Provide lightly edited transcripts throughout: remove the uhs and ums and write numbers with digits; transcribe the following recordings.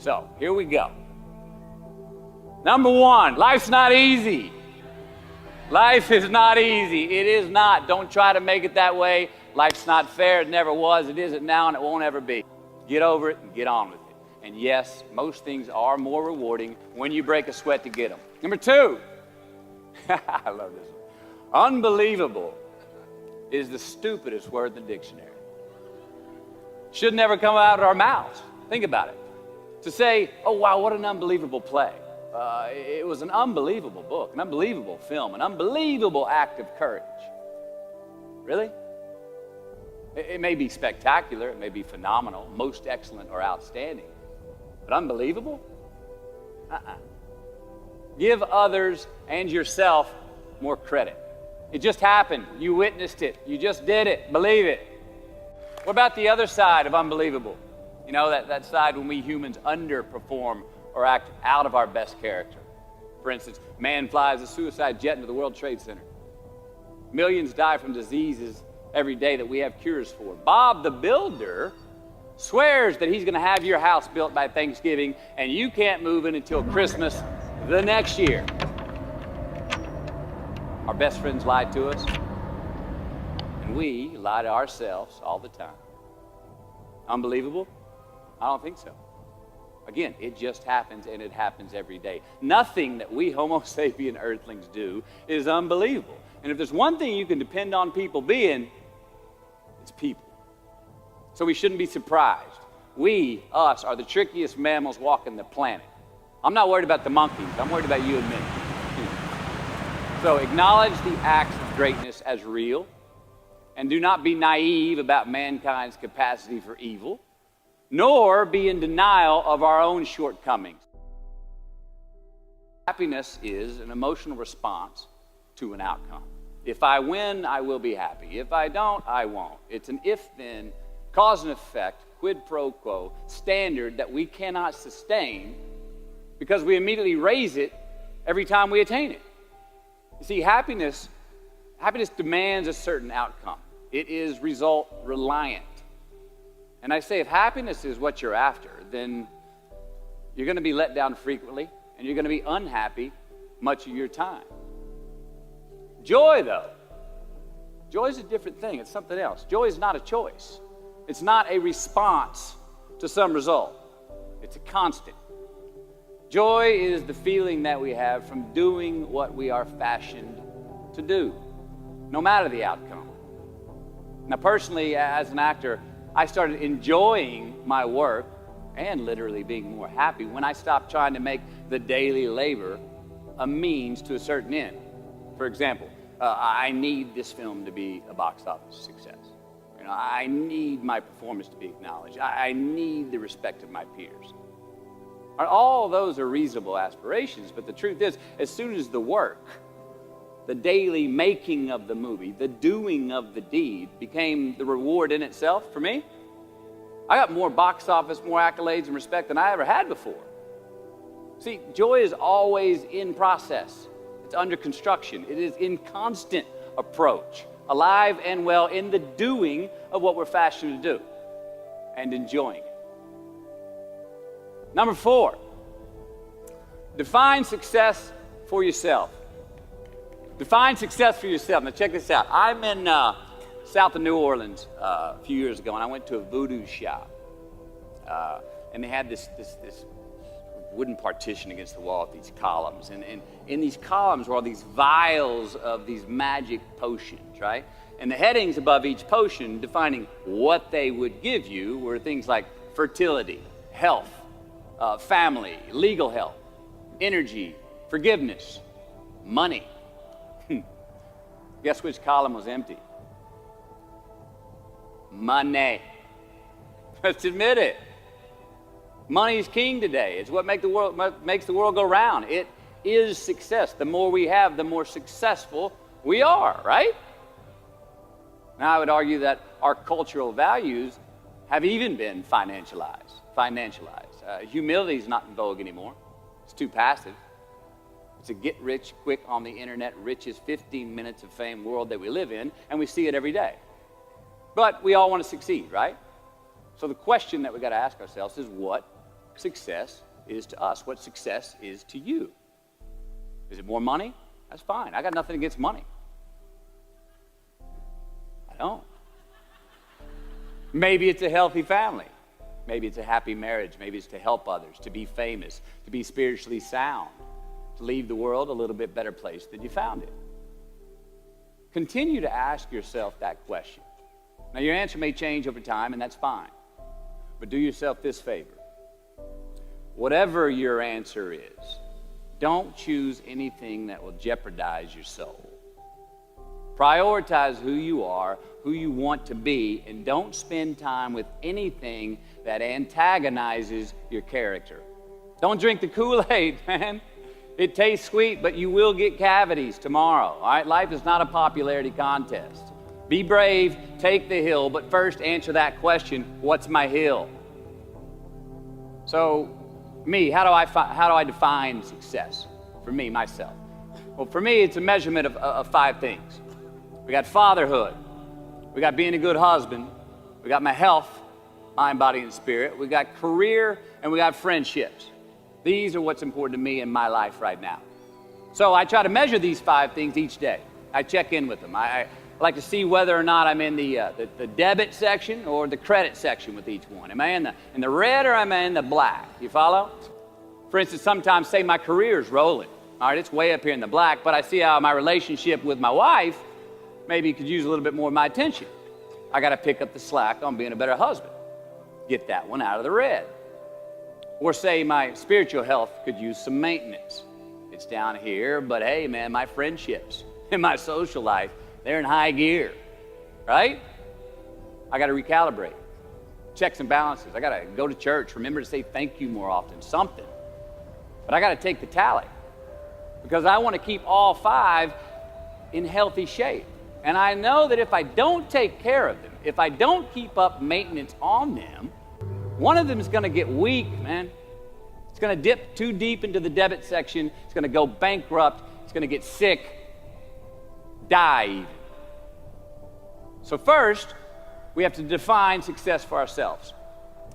So here we go. Number one, life's not easy. Life is not easy. It is not. Don't try to make it that way. Life's not fair. It never was. It isn't now, and it won't ever be. Get over it and get on with it. And yes, most things are more rewarding when you break a sweat to get them. Number two, I love this one. Unbelievable is the stupidest word in the dictionary. Should never come out of our mouths. Think about it. To say, oh, wow, what an unbelievable play. It was an unbelievable book, an unbelievable film, an unbelievable act of courage. Really? It may be spectacular, it may be phenomenal, most excellent or outstanding, but unbelievable? Give others and yourself more credit. It just happened. You witnessed it. You just did it. Believe it. What about the other side of unbelievable? You know, that side when we humans underperform or act out of our best character. For instance, man flies a suicide jet into the World Trade Center. Millions die from diseases every day that we have cures for. Bob the Builder swears that he's going to have your house built by Thanksgiving, and you can't move in until Christmas the next year. Our best friends lie to us, and we lie to ourselves all the time. Unbelievable? I don't think so. Again, it just happens, and it happens every day. Nothing that we Homo sapien earthlings do is unbelievable. And if there's one thing you can depend on people being, it's people. So we shouldn't be surprised. We, us, are the trickiest mammals walking the planet. I'm not worried about the monkeys. I'm worried about you and me. So acknowledge the acts of greatness as real, and do not be naive about mankind's capacity for evil, nor be in denial of our own shortcomings. Happiness is an emotional response to an outcome. If I win, I will be happy. If I don't, I won't. It's an if-then, cause and effect, quid pro quo standard that we cannot sustain because we immediately raise it every time we attain it. You see, happiness demands a certain outcome. It is result reliant. And I say, if happiness is what you're after, then you're going to be let down frequently, and you're going to be unhappy much of your time. Joy, though, joy is a different thing. It's something else. Joy is not a choice. It's not a response to some result. It's a constant. Joy is the feeling that we have from doing what we are fashioned to do, no matter the outcome. Now, personally, as an actor, I started enjoying my work and literally being more happy when I stopped trying to make the daily labor a means to a certain end. For example, I need this film to be a box office success. You know, I need my performance to be acknowledged. I need the respect of my peers. All those are reasonable aspirations, but the truth is, as soon as the work, the daily making of the movie, the doing of the deed became the reward in itself for me, I got more box office, more accolades and respect than I ever had before. See, joy is always in process. It's under construction. It is in constant approach, alive and well in the doing of what we're fashioned to do and enjoying it. Number 4, define success for yourself. Define success for yourself. Now check this out. I'm in south of New Orleans a few years ago, and I went to a voodoo shop. And they had this wooden partition against the wall with these columns. And in these columns were all these vials of these magic potions, right? And the headings above each potion defining what they would give you were things like fertility, health, family, legal help, energy, forgiveness, money. Guess which column was empty? Money. Let's admit it. Money is king today. It's what makes the world go round. It is success. The more we have, the more successful we are, right? Now, I would argue that our cultural values have even been financialized. Humility is not in vogue anymore. It's too passive. It's a get rich quick on the internet, rich is 15 minutes of fame world that we live in, and we see it every day. But we all want to succeed, right? So the question that we got to ask ourselves is, what success is to us, what success is to you. Is it more money? That's fine. I got nothing against money. I don't. Maybe it's a healthy family. Maybe it's a happy marriage. Maybe it's to help others, to be famous, to be spiritually sound, to leave the world a little bit better place than you found it. Continue to ask yourself that question. Now, your answer may change over time, and that's fine. But do yourself this favor. Whatever your answer is, don't choose anything that will jeopardize your soul. Prioritize who you are, who you want to be, and don't spend time with anything that antagonizes your character. Don't drink the Kool-Aid, man. It tastes sweet, but you will get cavities tomorrow, all right? Life is not a popularity contest. Be brave, take the hill, but first answer that question, what's my hill? So, me, how do I define success? For me, myself. Well, for me, it's a measurement of 5 things. We got fatherhood. We got being a good husband. We got my health, mind, body, and spirit. We got career, and we got friendships. These are what's important to me in my life right now. So I try to measure these 5 things each day. I check in with them. I like to see whether or not I'm in the debit section or the credit section with each one. Am I in the red or am I in the black? You follow? For instance, sometimes say my career's rolling. All right, it's way up here in the black, but I see how my relationship with my wife maybe could use a little bit more of my attention. I got to pick up the slack on being a better husband. Get that one out of the red. Or say my spiritual health could use some maintenance. It's down here, but hey, man, my friendships and my social life, they're in high gear, right? I got to recalibrate. Checks and balances. I got to go to church. Remember to say thank you more often, something. But I got to take the tally because I want to keep all 5 in healthy shape. And I know that if I don't take care of them, if I don't keep up maintenance on them, one of them is going to get weak, man. It's going to dip too deep into the debit section. It's going to go bankrupt. It's going to get sick, die even. So first, we have to define success for ourselves.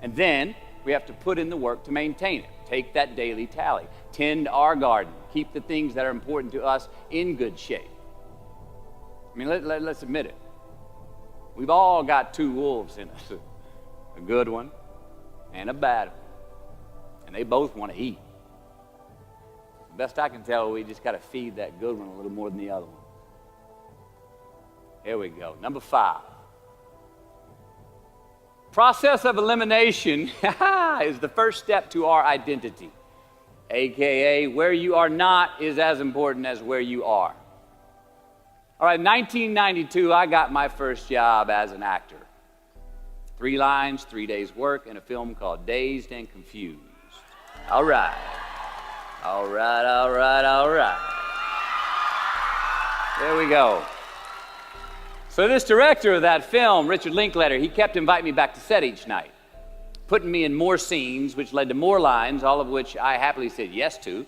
And then we have to put in the work to maintain it. Take that daily tally. Tend our garden. Keep the things that are important to us in good shape. I mean, let's admit it. We've all got 2 wolves in us. A good one and a bad one. And they both want to eat. The best I can tell, we just got to feed that good one a little more than the other one. Here we go. Number 5. Process of elimination is the first step to our identity. AKA, where you are not is as important as where you are. All right, 1992, I got my first job as an actor. 3 lines, 3 days work in a film called Dazed and Confused. All right. All right, all right, all right. There we go. So this director of that film, Richard Linklater, he kept inviting me back to set each night, putting me in more scenes, which led to more lines, all of which I happily said yes to.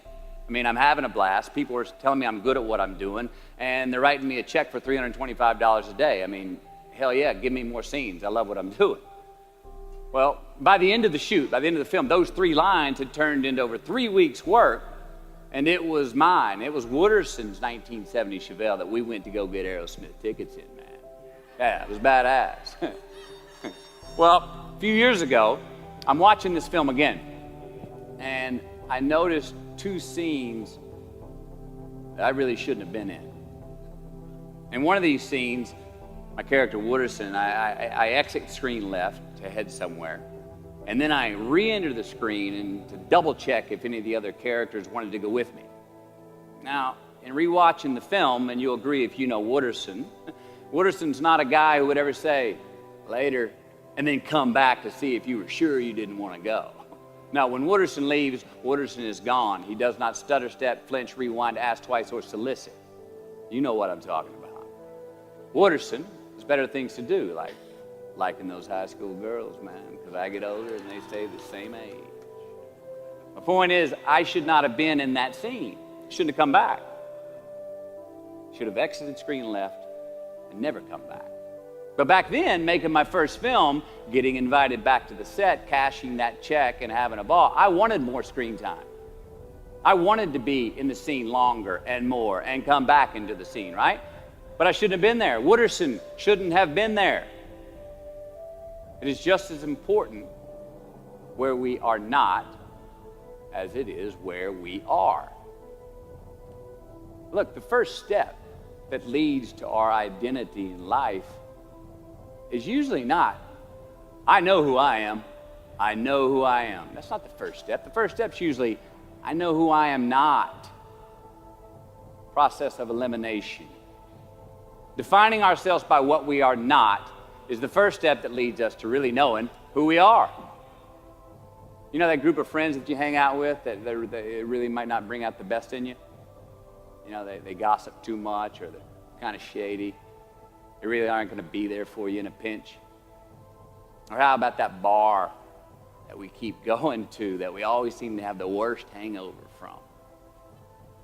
I mean, I'm having a blast. People are telling me I'm good at what I'm doing, and they're writing me a check for $325 a day. I mean, hell yeah, give me more scenes. I love what I'm doing. Well, by the end of the shoot, by the end of the film, those 3 lines had turned into over 3 weeks' work, and it was mine. It was Wooderson's 1970 Chevelle that we went to go get Aerosmith tickets in, man. Yeah, it was badass. Well, a few years ago, I'm watching this film again, and I noticed 2 scenes that I really shouldn't have been in. In one of these scenes, my character Wooderson, I exit screen left to head somewhere, and then I re-enter the screen and to double check if any of the other characters wanted to go with me. Now, in rewatching the film, and you'll agree if you know Wooderson, Wooderson's not a guy who would ever say, later, and then come back to see if you were sure you didn't want to go. Now, when Wooderson leaves, Wooderson is gone. He does not stutter, step, flinch, rewind, ask twice, or solicit. You know what I'm talking about. Wooderson has better things to do, like liking those high school girls, man, because I get older and they stay the same age. My point is, I should not have been in that scene. Shouldn't have come back. Should have exited screen left and never come back. But back then, making my first film, getting invited back to the set, cashing that check, and having a ball, I wanted more screen time. I wanted to be in the scene longer and more and come back into the scene, right? But I shouldn't have been there. Wooderson shouldn't have been there. It is just as important where we are not as it is where we are. Look, the first step that leads to our identity in life is usually not, I know who I am. I know who I am. That's not the first step. The first step's usually, I know who I am not. Process of elimination. Defining ourselves by what we are not is the first step that leads us to really knowing who we are. You know that group of friends that you hang out with that really might not bring out the best in you? You know, they gossip too much, or they're kind of shady. They really aren't going to be there for you in a pinch. Or how about that bar that we keep going to that we always seem to have the worst hangover from?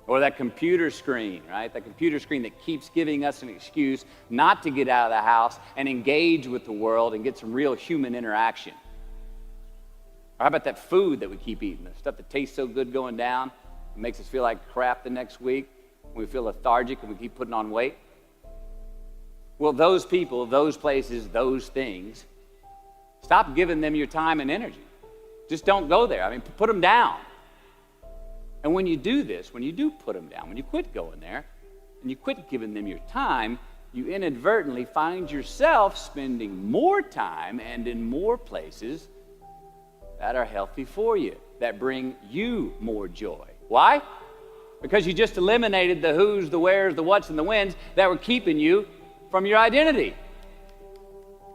Or that computer screen, right? That computer screen that keeps giving us an excuse not to get out of the house and engage with the world and get some real human interaction. Or how about that food that we keep eating, the stuff that tastes so good going down, it makes us feel like crap the next week, we feel lethargic and we keep putting on weight? Well, those people, those places, those things, stop giving them your time and energy. Just don't go there. I mean, put them down. And when you do this, when you do put them down, when you quit going there, and you quit giving them your time, you inadvertently find yourself spending more time and in more places that are healthy for you, that bring you more joy. Why? Because you just eliminated the who's, the where's, the what's, and the when's that were keeping you from your identity.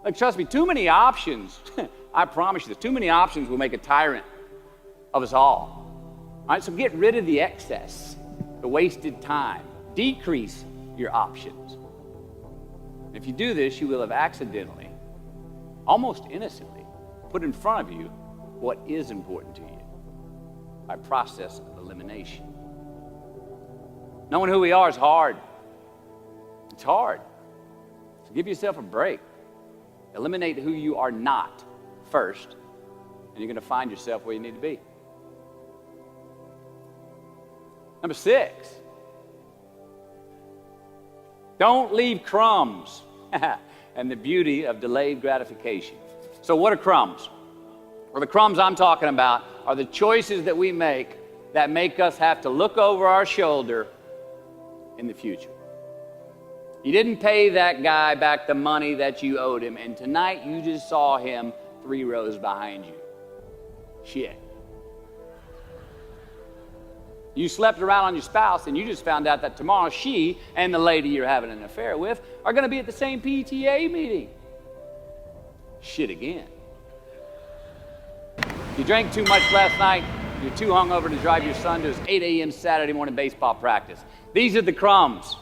Like, trust me, too many options, I promise you this, too many options will make a tyrant of us all. All right, so get rid of the excess, the wasted time. Decrease your options. And if you do this, you will have accidentally, almost innocently, put in front of you what is important to you by process of elimination. Knowing who we are is hard. It's hard. So give yourself a break. Eliminate who you are not first, and you're going to find yourself where you need to be. Number 6, don't leave crumbs and the beauty of delayed gratification. So what are crumbs? Well, the crumbs I'm talking about are the choices that we make that make us have to look over our shoulder in the future. You didn't pay that guy back the money that you owed him, and tonight you just saw him 3 rows behind you. Shit. You slept around on your spouse, and you just found out that tomorrow she and the lady you're having an affair with are going to be at the same PTA meeting. Shit again. You drank too much last night. You're too hungover to drive your son to his 8 a.m. Saturday morning baseball practice. These are the crumbs.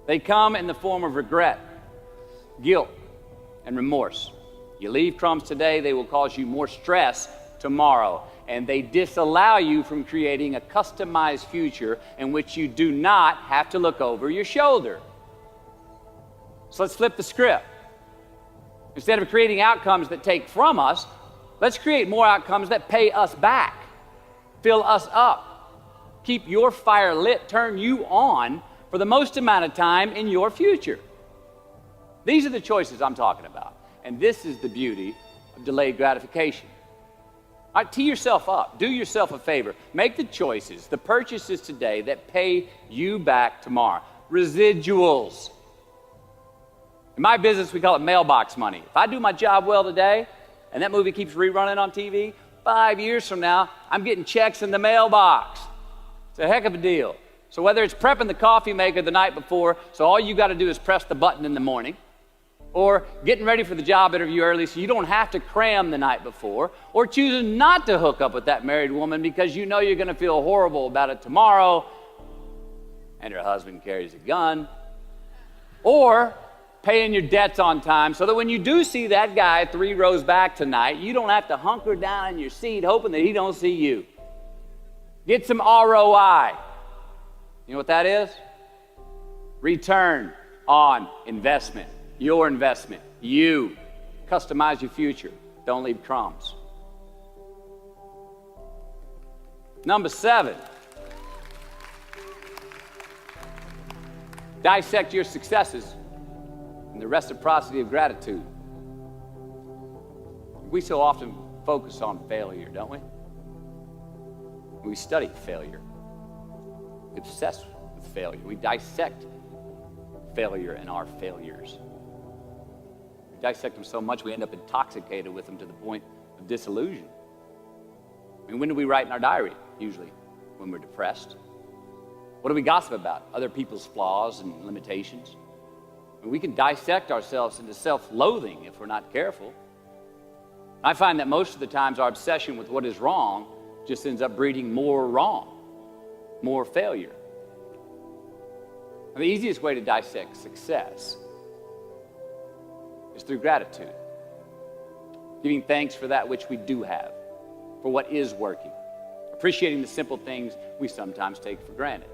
They come in the form of regret, guilt, and remorse. You leave crumbs today, they will cause you more stress tomorrow. And they disallow you from creating a customized future in which you do not have to look over your shoulder. So let's flip the script. Instead of creating outcomes that take from us, let's create more outcomes that pay us back, fill us up, keep your fire lit, turn you on for the most amount of time in your future. These are the choices I'm talking about. And this is the beauty of delayed gratification. All right, tee yourself up. Do yourself a favor. Make the choices, the purchases today that pay you back tomorrow. Residuals. In my business, we call it mailbox money. If I do my job well today, and that movie keeps rerunning on TV, 5 years from now, I'm getting checks in the mailbox. It's a heck of a deal. So whether it's prepping the coffee maker the night before, so all you got to do is press the button in the morning, or getting ready for the job interview early so you don't have to cram the night before, or choosing not to hook up with that married woman because you know you're going to feel horrible about it tomorrow, and her husband carries a gun, or paying your debts on time so that when you do see that guy 3 rows back tonight, you don't have to hunker down in your seat hoping that he don't see you. Get some ROI. You know what that is? Return on investment. your investment. You. Customize your future. Don't leave crumbs. Number 7. Dissect your successes and the reciprocity of gratitude. We so often focus on failure, don't we? We study failure. We obsess with failure. We dissect failure and our failures. We dissect them so much we end up intoxicated with them to the point of disillusion. I mean, when do we write in our diary? Usually when we're depressed. What do we gossip about? Other people's flaws and limitations. I mean, we can dissect ourselves into self-loathing if we're not careful. I find that most of the times our obsession with what is wrong just ends up breeding more wrong, more failure. And the easiest way to dissect success is through gratitude. Giving thanks for that which we do have, for what is working. Appreciating the simple things we sometimes take for granted.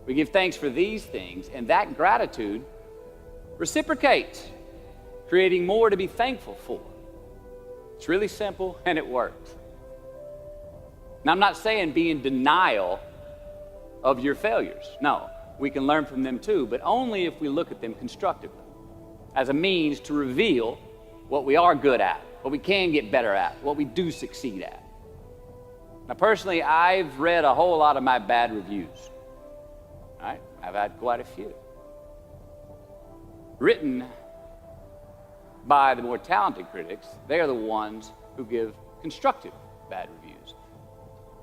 We give thanks for these things, and that gratitude reciprocates, creating more to be thankful for. It's really simple, and it works. Now, I'm not saying be in denial of your failures. No, we can learn from them too, but only if we look at them constructively, as a means to reveal what we are good at, what we can get better at, what we do succeed at. Now, personally, I've read a whole lot of my bad reviews. All right? I've had quite a few. Written by the more talented critics, they are the ones who give constructive bad reviews.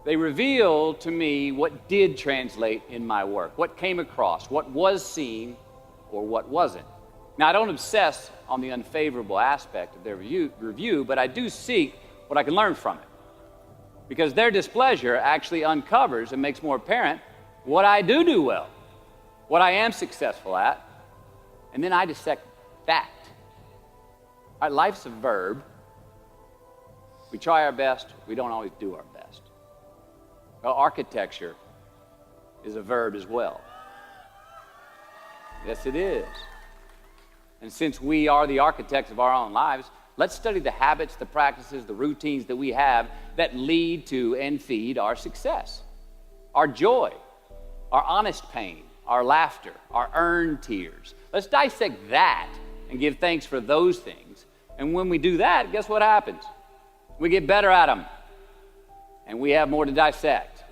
They reveal to me what did translate in my work, what came across, what was seen, or what wasn't. Now, I don't obsess on the unfavorable aspect of their review, but I do seek what I can learn from it. Because their displeasure actually uncovers and makes more apparent what I do well, what I am successful at, and then I dissect that. All right, life's a verb. We try our best, we don't always do our best. Well, architecture is a verb as well. Yes, it is. And since we are the architects of our own lives, let's study the habits, the practices, the routines that we have that lead to and feed our success, our joy, our honest pain, our laughter, our earned tears. Let's dissect that and give thanks for those things. And when we do that, guess what happens? We get better at them, and we have more to dissect.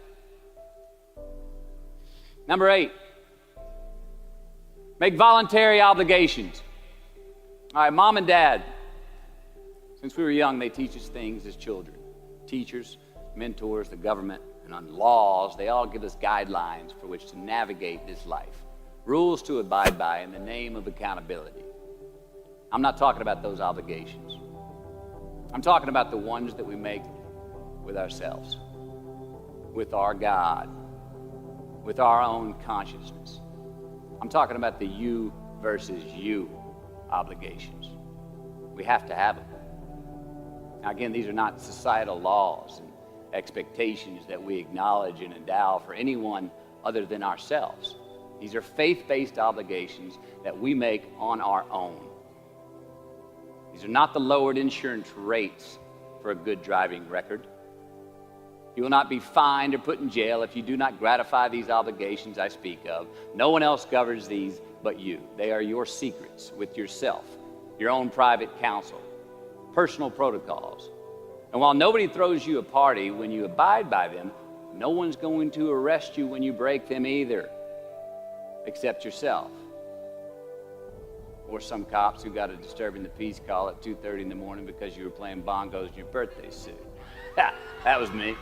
Number 8, make voluntary obligations. All right, mom and dad, since we were young, they teach us things as children. Teachers, mentors, the government, and on laws, they all give us guidelines for which to navigate this life. Rules to abide by in the name of accountability. I'm not talking about those obligations. I'm talking about the ones that we make with ourselves, with our God, with our own consciousness. I'm talking about the you versus you obligations. We have to have them. Now, again, these are not societal laws and expectations that we acknowledge and endow for anyone other than ourselves. These are faith-based obligations that we make on our own. These are not the lowered insurance rates for a good driving record. You will not be fined or put in jail if you do not gratify these obligations I speak of. No one else governs these but you. They are your secrets with yourself, your own private counsel, personal protocols. And while nobody throws you a party when you abide by them, no one's going to arrest you when you break them either, except yourself. Or some cops who got a disturbing the peace call at 2:30 in the morning because you were playing bongos in your birthday suit. That was me.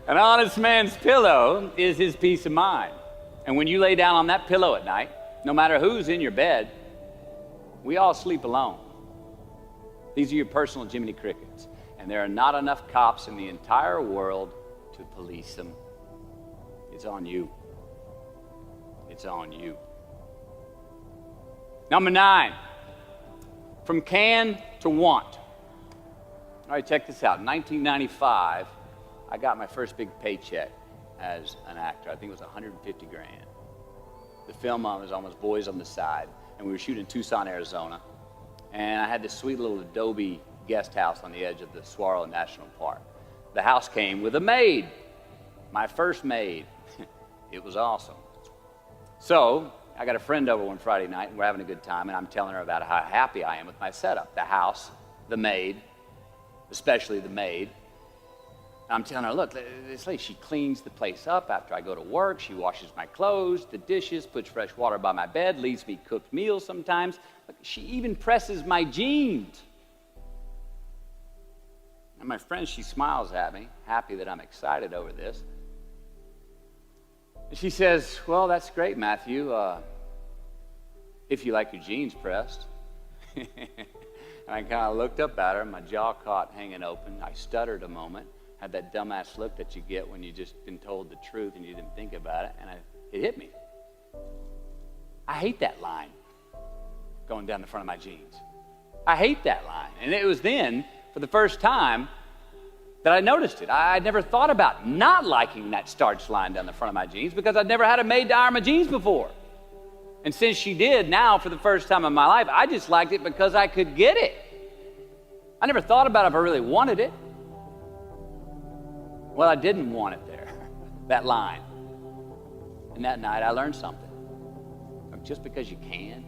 An honest man's pillow is his peace of mind. And when you lay down on that pillow at night, no matter who's in your bed, we all sleep alone. These are your personal Jiminy Crickets. And there are not enough cops in the entire world to police them. It's on you. It's on you. Number 9, from can to want. All right, check this out. In 1995, I got my first big paycheck as an actor. I think it was $150,000. The film was almost Boys on the Side, and we were shooting in Tucson, Arizona. And I had this sweet little adobe guest house on the edge of the Saguaro National Park. The house came with a maid, my first maid. It was awesome. So I got a friend over one Friday night, and we're having a good time, and I'm telling her about how happy I am with my setup. The house, the maid, especially the maid. I'm telling her, look, this lady, she cleans the place up after I go to work. She washes my clothes, the dishes, puts fresh water by my bed, leaves me cooked meals sometimes. Look, she even presses my jeans. And my friend, she smiles at me, happy that I'm excited over this. And she says, well, that's great, Matthew, if you like your jeans pressed. And I kind of looked up at her, my jaw caught hanging open. I stuttered a moment. Had that dumbass look that you get when you just been told the truth and you didn't think about it, and it hit me. I hate that line going down the front of my jeans. I hate that line. And it was then, for the first time, that I noticed it. I'd never thought about not liking that starched line down the front of my jeans because I'd never had a maid to iron my jeans before. And since she did, now for the first time in my life, I just liked it because I could get it. I never thought about if I really wanted it. Well, I didn't want it there, that line. And that night I learned something. Just because you can,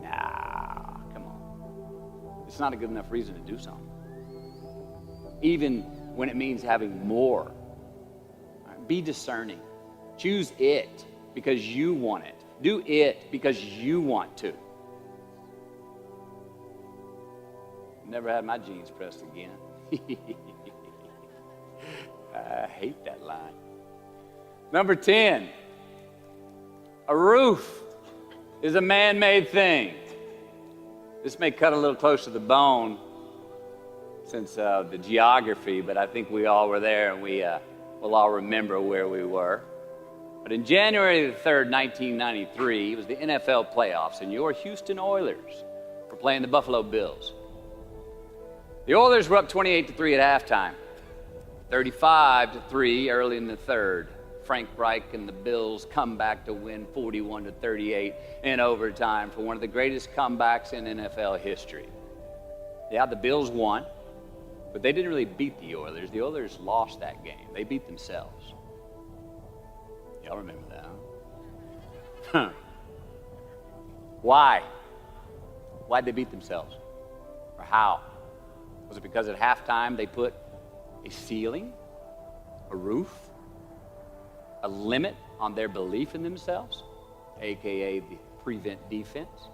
nah, come on. It's not a good enough reason to do something. Even when it means having more. Be discerning. Choose it because you want it. Do it because you want to. Never had my jeans pressed again. I hate that line. Number 10, a roof is a man-made thing. This may cut a little close to the bone since the geography, but I think we all were there and we'll all remember where we were. But in January the 3rd, 1993, it was the NFL playoffs, and your Houston Oilers were playing the Buffalo Bills. The Oilers were up 28-3 at halftime. 35-3 early in the third. Frank Reich and the Bills come back to win 41-38 in overtime for one of the greatest comebacks in NFL history. Yeah, the Bills won, but they didn't really beat the Oilers. The Oilers lost that game. They beat themselves. Y'all remember that, huh? Why? Why'd they beat themselves? Or how? Was it because at halftime they put a ceiling, a roof, a limit on their belief in themselves, aka the prevent defense?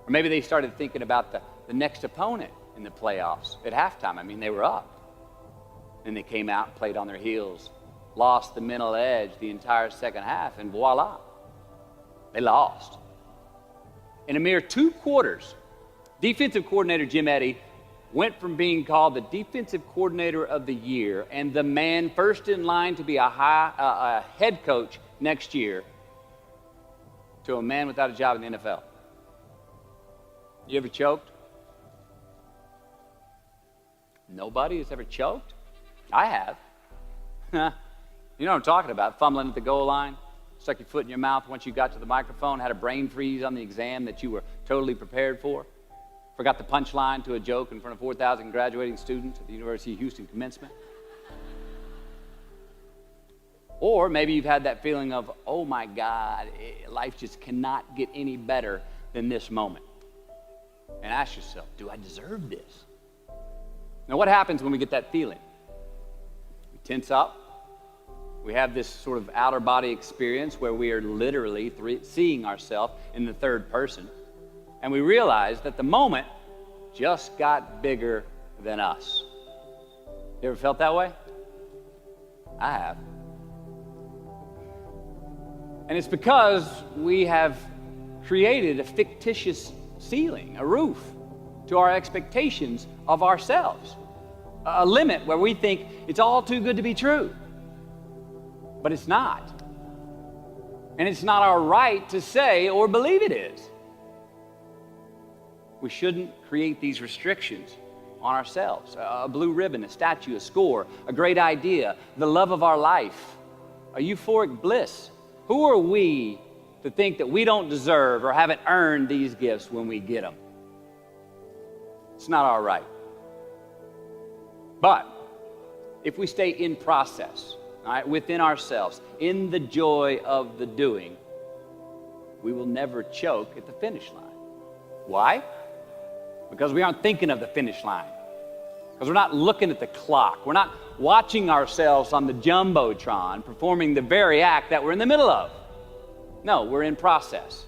Or maybe they started thinking about the next opponent in the playoffs at halftime. I mean, they were up. And they came out and played on their heels, lost the mental edge the entire second half, and voila, they lost. In a mere 2 quarters, defensive coordinator Jim Eddy went from being called the defensive coordinator of the year and the man first in line to be a head coach next year to a man without a job in the NFL. You ever choked? Nobody has ever choked? I have. You know what I'm talking about, fumbling at the goal line, stuck your foot in your mouth once you got to the microphone, had a brain freeze on the exam that you were totally prepared for. Forgot the punchline to a joke in front of 4,000 graduating students at the University of Houston commencement. Or maybe you've had that feeling of, oh my God, life just cannot get any better than this moment. And ask yourself, do I deserve this? Now what happens when we get that feeling? We tense up. We have this sort of outer body experience where we are literally seeing ourselves in the third person. And we realize that the moment just got bigger than us. You ever felt that way? I have. And it's because we have created a fictitious ceiling, a roof, to our expectations of ourselves. A limit where we think it's all too good to be true. But it's not. And it's not our right to say or believe it is. We shouldn't create these restrictions on ourselves. A blue ribbon, a statue, a score, a great idea, the love of our life, a euphoric bliss. Who are we to think that we don't deserve or haven't earned these gifts when we get them. It's not all right. But if we stay in process, all right, within ourselves, in the joy of the doing, we will never choke at the finish line. Why? Because we aren't thinking of the finish line. Because we're not looking at the clock. We're not watching ourselves on the Jumbotron performing the very act that we're in the middle of. No, we're in process.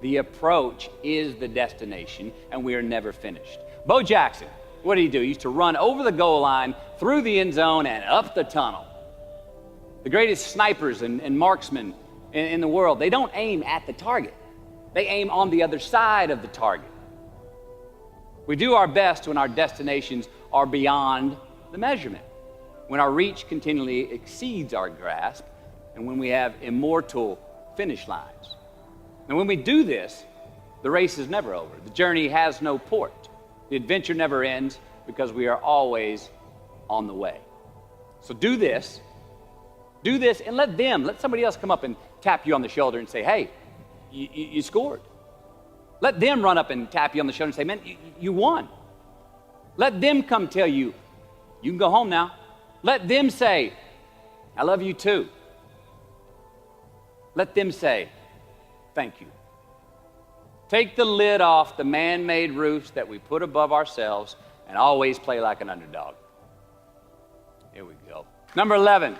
The approach is the destination, and we are never finished. Bo Jackson, what did he do? He used to run over the goal line, through the end zone, and up the tunnel. The greatest snipers and marksmen in the world, they don't aim at the target. They aim on the other side of the target. We do our best when our destinations are beyond the measurement, when our reach continually exceeds our grasp, and when we have immortal finish lines. And when we do this, the race is never over. The journey has no port. The adventure never ends because we are always on the way. So do this, and let somebody else come up and tap you on the shoulder and say, hey, you scored. Let them run up and tap you on the shoulder and say, man, you won. Let them come tell you, you can go home now. Let them say, I love you too. Let them say, thank you. Take the lid off the man-made roofs that we put above ourselves and always play like an underdog. Here we go. Number 11,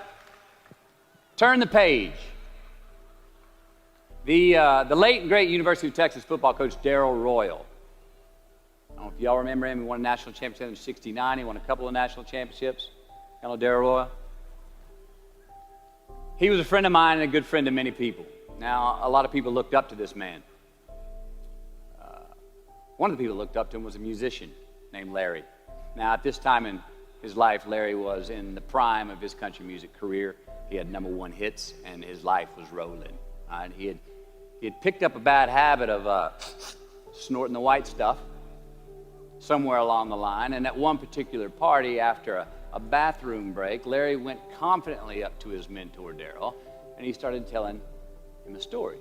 turn the page. The late and great University of Texas football coach Darrell Royal. I don't know if y'all remember him. He won a national championship in '69. He won a couple of national championships. You know Darrell Royal? He was a friend of mine and a good friend of many people. Now, a lot of people looked up to this man. One of the people who looked up to him was a musician named Larry. Now, at this time in his life, Larry was in the prime of his country music career. He had #1 hits, and his life was rolling. He had picked up a bad habit of snorting the white stuff somewhere along the line, and at one particular party, after a bathroom break, Larry went confidently up to his mentor, Darrell, and he started telling him a story.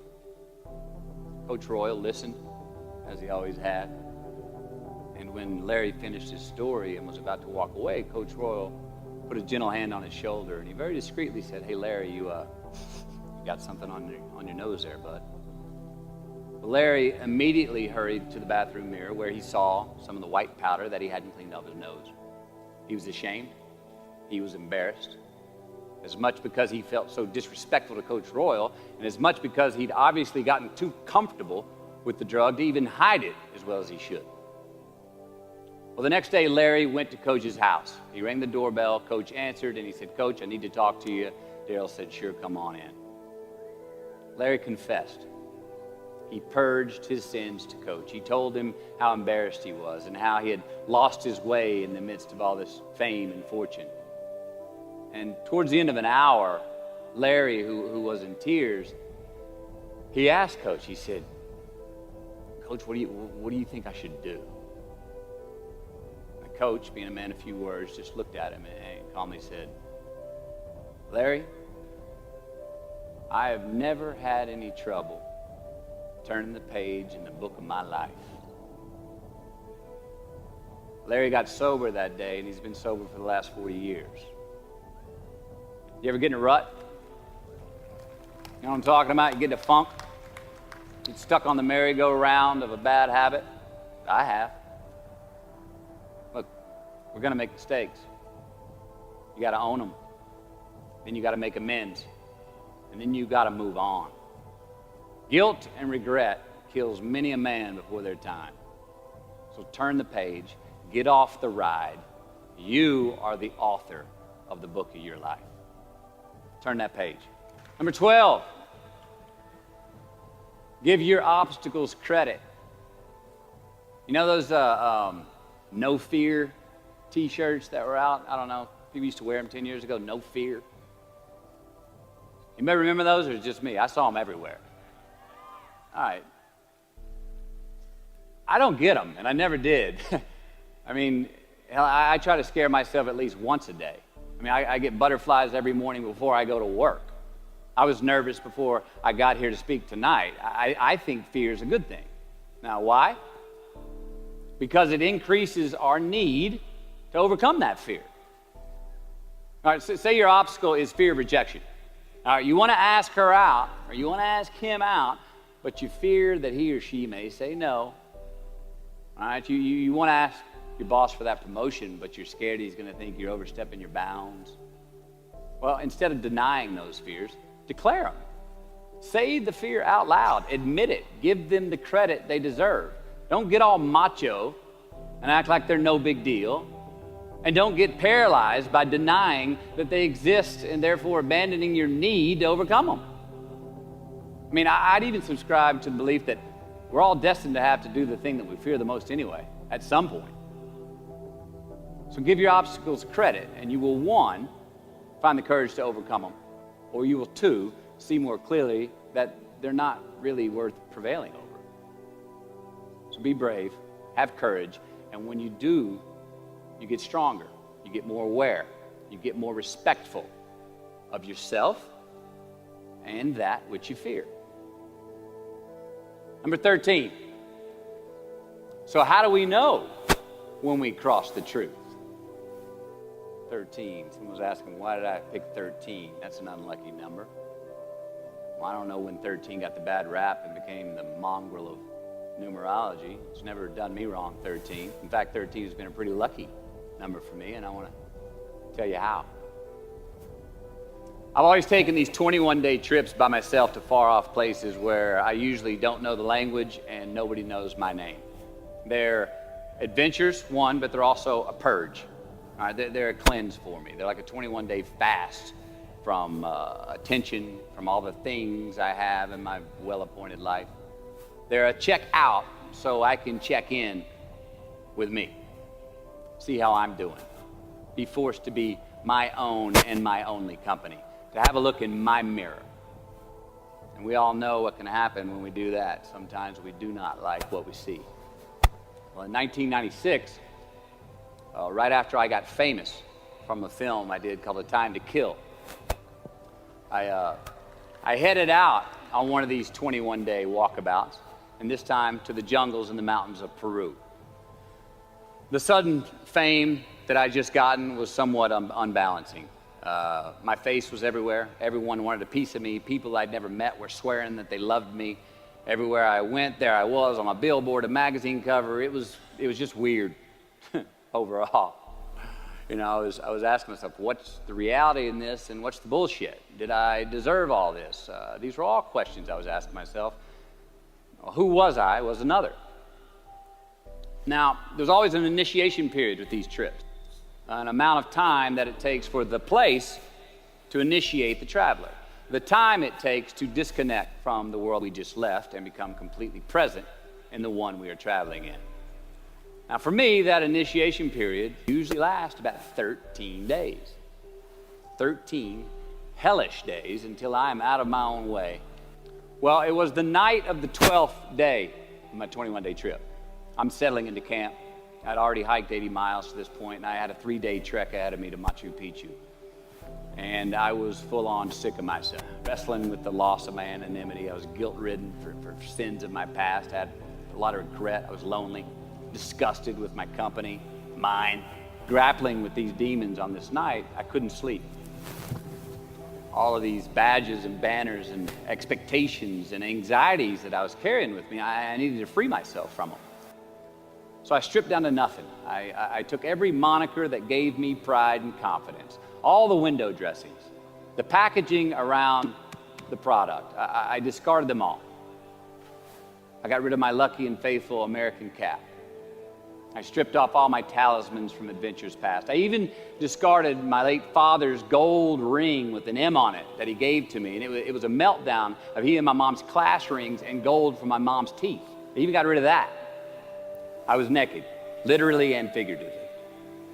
Coach Royal listened, as he always had, and when Larry finished his story and was about to walk away, Coach Royal put a gentle hand on his shoulder, and he very discreetly said, hey, Larry, you got something on your nose there, bud. Well, Larry immediately hurried to the bathroom mirror where he saw some of the white powder that he hadn't cleaned off his nose. He was ashamed. He was embarrassed, as much because he felt so disrespectful to Coach Royal, and as much because he'd obviously gotten too comfortable with the drug to even hide it as well as he should. Well, the next day, Larry went to Coach's house. He rang the doorbell. Coach answered, and he said, Coach, I need to talk to you. Darrell said, sure, come on in. Larry confessed. He purged his sins to Coach. He told him how embarrassed he was and how he had lost his way in the midst of all this fame and fortune. And towards the end of an hour, Larry, who was in tears, he asked Coach, he said, Coach, what do you think I should do? And Coach, being a man of few words, just looked at him and calmly said, Larry, I have never had any trouble turning the page in the book of my life. Larry got sober that day, and he's been sober for the last 40 years. You ever get in a rut? You know what I'm talking about? You get in a funk? Get stuck on the merry-go-round of a bad habit? I have. Look, we're going to make mistakes. You got to own them. Then you got to make amends. And then you got to move on. Guilt and regret kills many a man before their time. So turn the page. Get off the ride. You are the author of the book of your life. Turn that page. Number 12. Give your obstacles credit. You know those no fear t-shirts that were out? I don't know. People used to wear them 10 years ago. No fear. You may remember those, or it's just me? I saw them everywhere. All right. I don't get them, and I never did. I mean, I try to scare myself at least once a day. I mean, I get butterflies every morning before I go to work. I was nervous before I got here to speak tonight. I think fear is a good thing. Now, why? Because it increases our need to overcome that fear. All right, so say your obstacle is fear of rejection. All right, you want to ask her out, or you want to ask him out, but you fear that he or she may say no. All right, you want to ask your boss for that promotion, but you're scared he's going to think you're overstepping your bounds. Well, instead of denying those fears, declare them. Say the fear out loud. Admit it. Give them the credit they deserve. Don't get all macho and act like they're no big deal. And don't get paralyzed by denying that they exist and therefore abandoning your need to overcome them. I mean, I'd even subscribe to the belief that we're all destined to have to do the thing that we fear the most anyway, at some point. So give your obstacles credit, and you will, one, find the courage to overcome them, or you will, two, see more clearly that they're not really worth prevailing over. So be brave, have courage, and when you do, you get stronger, you get more aware, you get more respectful of yourself and that which you fear. Number 13. So how do we know when we cross the truth? 13. Someone was asking, why did I pick 13? That's an unlucky number. Well, I don't know when 13 got the bad rap and became the mongrel of numerology. It's never done me wrong, 13. In fact, 13 has been a pretty lucky number for me, and I want to tell you how. I've always taken these 21-day trips by myself to far-off places where I usually don't know the language and nobody knows my name. They're adventures, one, but they're also a purge. All right, they're a cleanse for me. They're like a 21-day fast from attention, from all the things I have in my well-appointed life. They're a check out so I can check in with me, see how I'm doing, be forced to be my own and my only company, to have a look in my mirror. And we all know what can happen when we do that. Sometimes we do not like what we see. Well, in 1996, right after I got famous from a film I did called A Time to Kill, I headed out on one of these 21-day walkabouts, and this time to the jungles and the mountains of Peru. The sudden fame that I just gotten was somewhat unbalancing. My face was everywhere. Everyone wanted a piece of me. People I'd never met were swearing that they loved me. Everywhere I went, there I was on a billboard, a magazine cover. It was just weird overall. You know, I was asking myself, what's the reality in this and what's the bullshit? Did I deserve all this? These were all questions I was asking myself. Well, who was I was another. Now, there's always an initiation period with these trips, an amount of time that it takes for the place to initiate the traveler, the time it takes to disconnect from the world we just left and become completely present in the one we are traveling in. Now, for me, that initiation period usually lasts about 13 days. 13 hellish days until I am out of my own way. Well, it was the night of the 12th day of my 21-day trip. I'm settling into camp. I'd already hiked 80 miles to this point, and I had a 3-day trek ahead of me to Machu Picchu. And I was full-on sick of myself, wrestling with the loss of my anonymity. I was guilt-ridden for sins of my past. I had a lot of regret. I was lonely, disgusted with my company, mine, grappling with these demons on this night. I couldn't sleep. All of these badges and banners and expectations and anxieties that I was carrying with me, I needed to free myself from them. So I stripped down to nothing. I took every moniker that gave me pride and confidence, all the window dressings, the packaging around the product. I discarded them all. I got rid of my lucky and faithful American cap. I stripped off all my talismans from adventures past. I even discarded my late father's gold ring with an M on it that he gave to me. And it was a meltdown of he and my mom's class rings and gold from my mom's teeth. I even got rid of that. I was naked, literally and figuratively.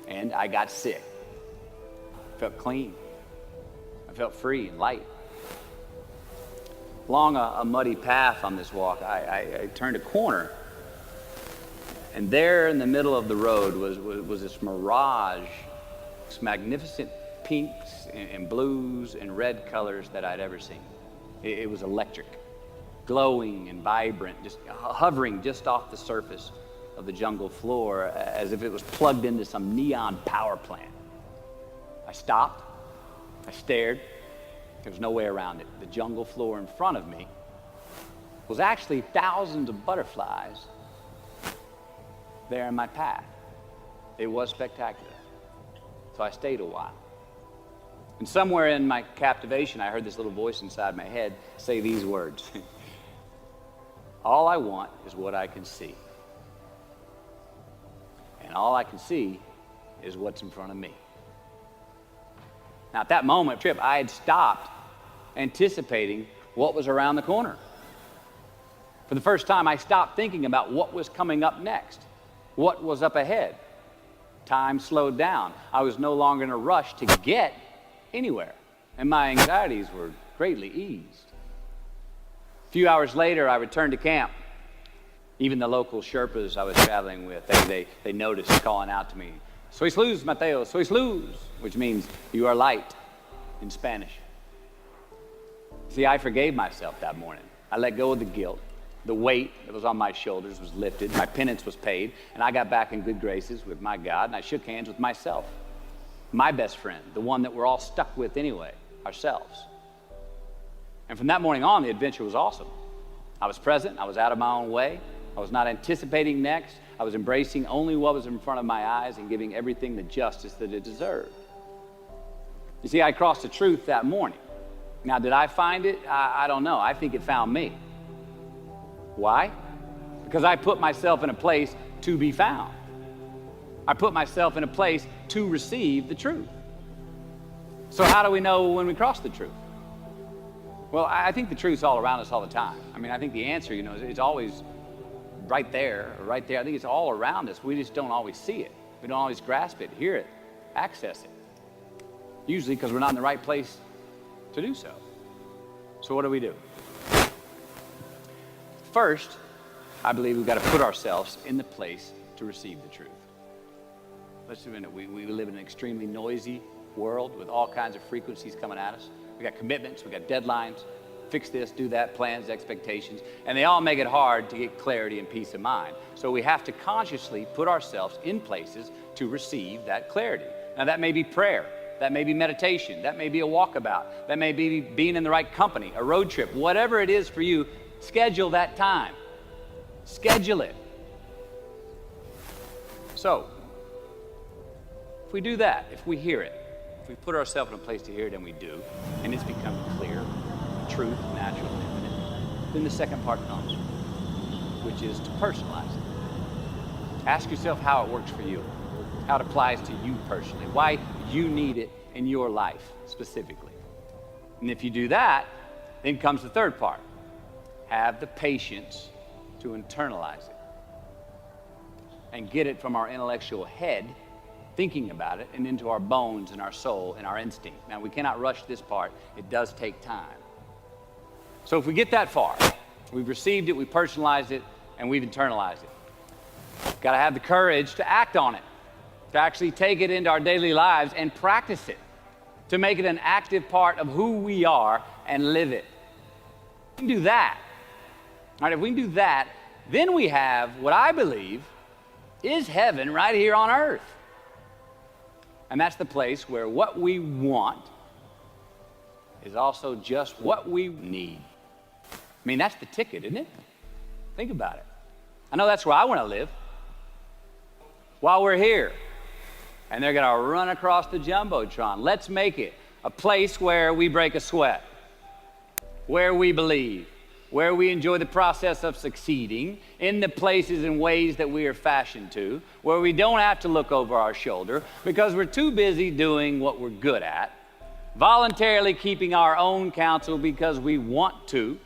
And I got sick. I felt clean. I felt free and light. Along a muddy path on this walk, I turned a corner. And there in the middle of the road was this mirage, this magnificent pinks and blues and red colors that I'd ever seen. It was electric, glowing and vibrant, just hovering just off the surface of the jungle floor as if it was plugged into some neon power plant. I stopped, I stared. There was no way around it. The jungle floor in front of me was actually thousands of butterflies there in my path. It was spectacular. So I stayed a while. And somewhere in my captivation, I heard this little voice inside my head say these words. All I want is what I can see. And all I can see is what's in front of me. Now, at that moment, trip, I had stopped anticipating what was around the corner. For the first time, I stopped thinking about what was coming up next, what was up ahead. Time slowed down. I was no longer in a rush to get anywhere, and my anxieties were greatly eased. A few hours later, I returned to camp. Even the local Sherpas I was traveling with, they noticed calling out to me, "Sois luz, Mateo, sois luz," which means you are light in Spanish. See, I forgave myself that morning. I let go of the guilt. The weight that was on my shoulders was lifted. My penance was paid, and I got back in good graces with my God, and I shook hands with myself, my best friend, the one that we're all stuck with anyway, ourselves. And from that morning on, the adventure was awesome. I was present. I was out of my own way. I was not anticipating next. I was embracing only what was in front of my eyes and giving everything the justice that it deserved. You see, I crossed the truth that morning. Now, did I find it? I don't know. I think it found me. Why? Because I put myself in a place to be found. I put myself in a place to receive the truth. So how do we know when we cross the truth? Well, I think the truth's all around us all the time. I mean, I think the answer, is always right there. I think it's all around us. We just don't always see it. We don't always grasp it, hear it, access it. Usually because we're not in the right place to do so. So what do? First, I believe we've got to put ourselves in the place to receive the truth. Let's admit it. We live in an extremely noisy world with all kinds of frequencies coming at us. We got commitments, we got deadlines, fix this, do that, plans, expectations, and they all make it hard to get clarity and peace of mind. So we have to consciously put ourselves in places to receive that clarity. Now that may be prayer, that may be meditation, that may be a walkabout, that may be being in the right company, a road trip, whatever it is for you, schedule that time. Schedule it. So, if we do that, if we hear it, if we put ourselves in a place to hear it, and we do, and it's become clear, truth, natural, and infinite, then the second part comes, which is to personalize it. Ask yourself how it works for you, how it applies to you personally, why you need it in your life specifically. And if you do that, then comes the third part. Have the patience to internalize it and get it from our intellectual head, thinking about it, and into our bones and our soul and our instinct. Now, we cannot rush this part. It does take time. So if we get that far, we've received it, we personalized it, and we've internalized it. Got to have the courage to act on it, to actually take it into our daily lives and practice it, to make it an active part of who we are and live it. We can do that. All right, if we can do that, then we have what I believe is heaven right here on earth. And that's the place where what we want is also just what we need. I mean, that's the ticket, isn't it? Think about it. I know that's where I want to live. While we're here, and they're going to run across the Jumbotron, let's make it a place where we break a sweat, where we believe, where we enjoy the process of succeeding in the places and ways that we are fashioned to, where we don't have to look over our shoulder because we're too busy doing what we're good at, voluntarily keeping our own counsel because we want to,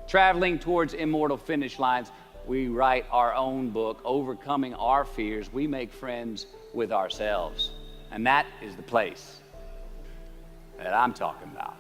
traveling towards immortal finish lines. We write our own book, overcoming our fears. We make friends with ourselves. And that is the place that I'm talking about.